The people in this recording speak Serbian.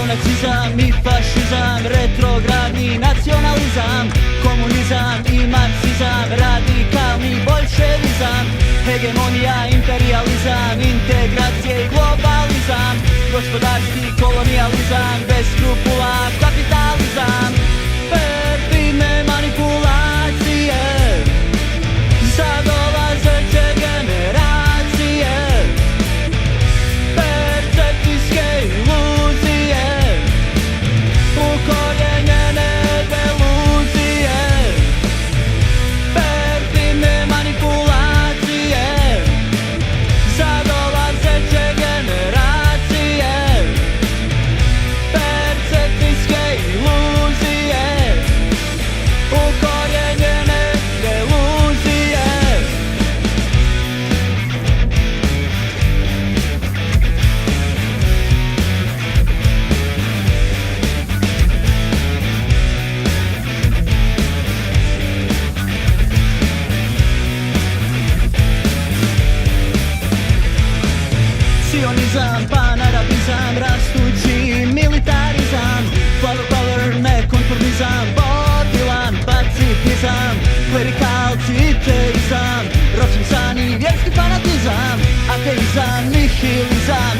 Neonacizam i fašizam, retrogradni nacionalizam, komunizam i marksizam, radikalni boljševizam, hegemonija, imperijalizam, integracije i globalizam, gospodarski kolonijalizam, bez skrupula kapitalizam, perfidne manipulacije, zadolazeće generacije, percepcijske iluzije, ukorjenjene deluzije, perfidne manipulacije, zadolazeće generacije, percepcijske iluzije, ukorjenjene deluzije. Sionizam, panarabizam, rastući militarizam, flower power, nekonformizam, bodilan pacifizam, klerikal citeizam, ročinsan i vjerski fanatizam, ateizam, nihilizam,